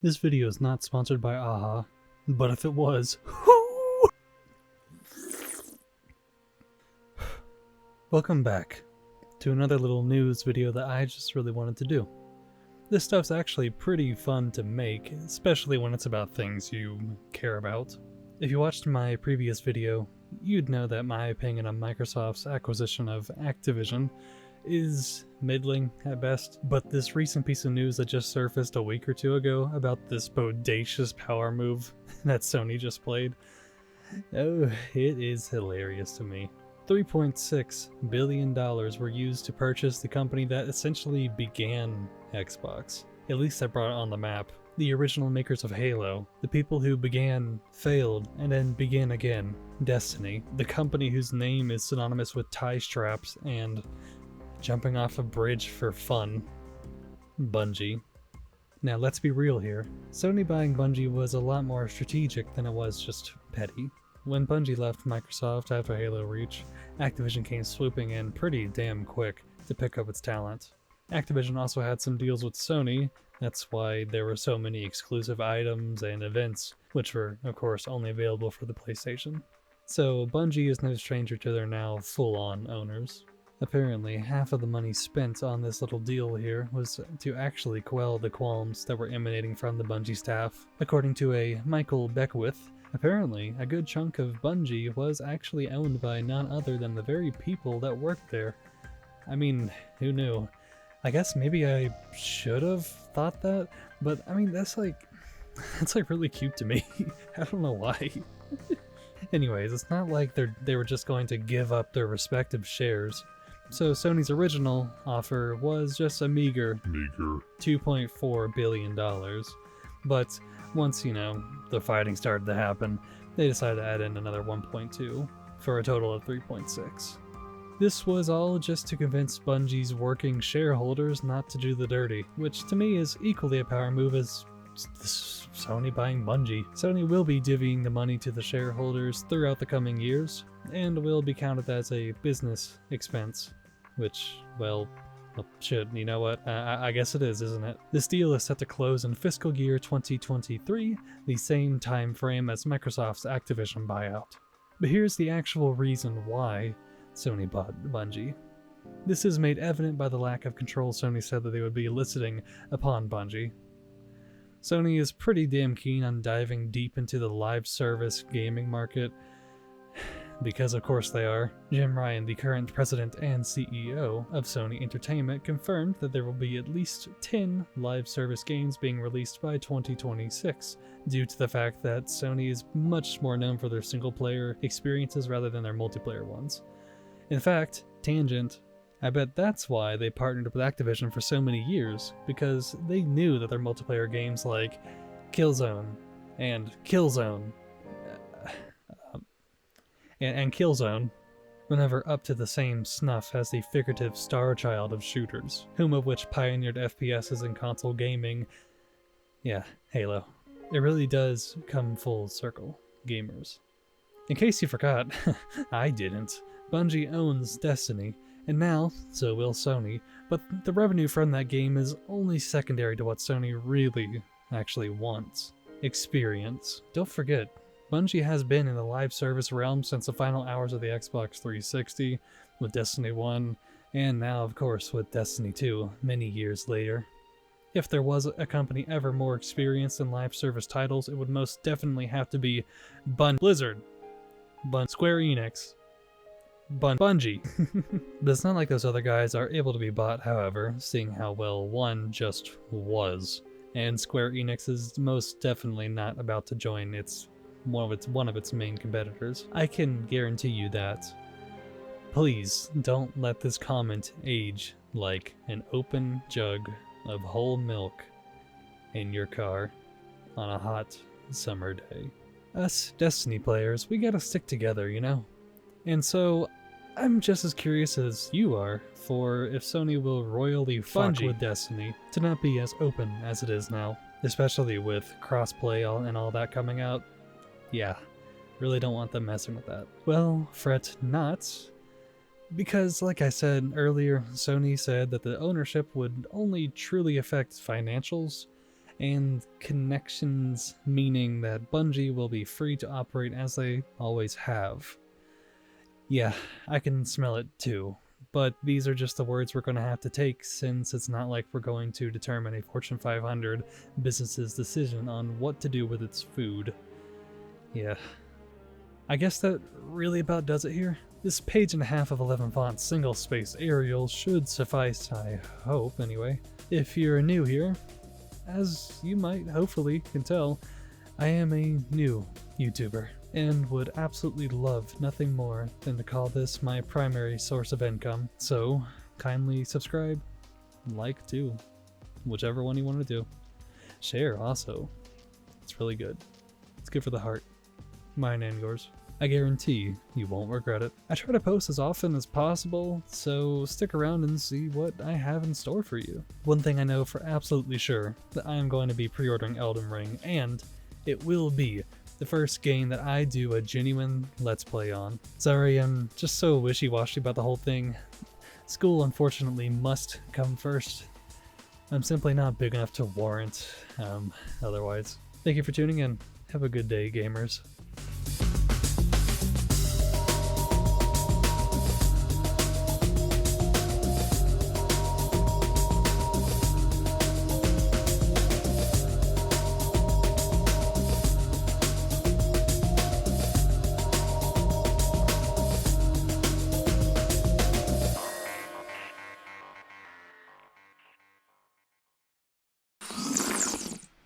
This video is not sponsored by AHA, but if it was, welcome back to another little news video that I just really wanted to do. This stuff's actually pretty fun to make, especially when it's about things you care about. If you watched my previous video, you'd know that my opinion on Microsoft's acquisition of Activision is middling at best, but this recent piece of news that just surfaced a week or two ago about this bodacious power move that Sony just played, oh, it is hilarious to me. $3.6 billion were used to purchase the company that essentially began Xbox. At least that brought it on the map. The original makers of Halo, the people who began, failed, and then began again, Destiny, the company whose name is synonymous with tie straps and jumping off a bridge for fun, Bungie. Now let's be real here. Sony buying Bungie was a lot more strategic than it was just petty. When Bungie left Microsoft after Halo Reach, Activision came swooping in pretty damn quick to pick up its talent. Activision also had some deals with Sony, that's why there were so many exclusive items and events, which were, of course, only available for the PlayStation. So Bungie is no stranger to their now full-on owners. Apparently, half of the money spent on this little deal here was to actually quell the qualms that were emanating from the Bungie staff. According to a Michael Beckwith, apparently a good chunk of Bungie was actually owned by none other than the very people that worked there. I mean, who knew? I guess maybe I should have thought that, but I mean, that's like really cute to me. I don't know why. Anyways, it's not like they were just going to give up their respective shares. So Sony's original offer was just a meager $2.4 billion. But once, the fighting started to happen, they decided to add in another 1.2 for a total of 3.6. This was all just to convince Bungie's working shareholders not to do the dirty, which to me is equally a power move as Sony buying Bungie. Sony will be divvying the money to the shareholders throughout the coming years, and will be counted as a business expense. Which, well, shit, you know what? I guess it is, isn't it? This deal is set to close in fiscal year 2023, the same time frame as Microsoft's Activision buyout. But here's the actual reason why Sony bought Bungie. This is made evident by the lack of control Sony said that they would be eliciting upon Bungie. Sony is pretty damn keen on diving deep into the live service gaming market, because of course they are. Jim Ryan, the current president and CEO of Sony Entertainment, confirmed that there will be at least 10 live service games being released by 2026, due to the fact that Sony is much more known for their single-player experiences rather than their multiplayer ones. In fact, tangent, I bet that's why they partnered with Activision for so many years, because they knew that their multiplayer games like Killzone and Killzone were never up to the same snuff as the figurative star child of shooters, whom of which pioneered FPSs in console gaming. Yeah, Halo. It really does come full circle, gamers. In case you forgot, I didn't. Bungie owns Destiny, and now, so will Sony, but the revenue from that game is only secondary to what Sony really actually wants. Experience. Don't forget, Bungie has been in the live service realm since the final hours of the Xbox 360, with Destiny 1, and now of course with Destiny 2, many years later. If there was a company ever more experienced in live service titles, it would most definitely have to be Blizzard, Square Enix, Bungie. But it's not like those other guys are able to be bought, however, seeing how well one just was. And Square Enix is most definitely not about to join one of its main competitors. I can guarantee you that. Please don't let this comment age like an open jug of whole milk in your car on a hot summer day. Us Destiny players, we gotta stick together, And so, I'm just as curious as you are for if Sony will royally fuck with Destiny to not be as open as it is now, especially with crossplay and all that coming out. Yeah, really don't want them messing with that. Well, fret not, because like I said earlier, Sony said that the ownership would only truly affect financials, and connections, meaning that Bungie will be free to operate as they always have. Yeah, I can smell it too, but these are just the words we're going to have to take, since it's not like we're going to determine a Fortune 500 business's decision on what to do with its food. Yeah. I guess that really about does it here. This page and a half of 11 font single-space Arial should suffice, I hope anyway. If you're new here, as you might hopefully can tell, I am a new YouTuber, and would absolutely love nothing more than to call this my primary source of income, so kindly subscribe, like too, whichever one you want to do. Share also, it's really good. It's good for the heart, mine and yours. I guarantee you won't regret it. I try to post as often as possible, so stick around and see what I have in store for you. One thing I know for absolutely sure, that I am going to be pre-ordering Elden Ring, and it will be the first game that I do a genuine Let's Play on. Sorry, I'm just so wishy-washy about the whole thing. School unfortunately must come first. I'm simply not big enough to warrant otherwise. Thank you for tuning in. Have a good day, gamers.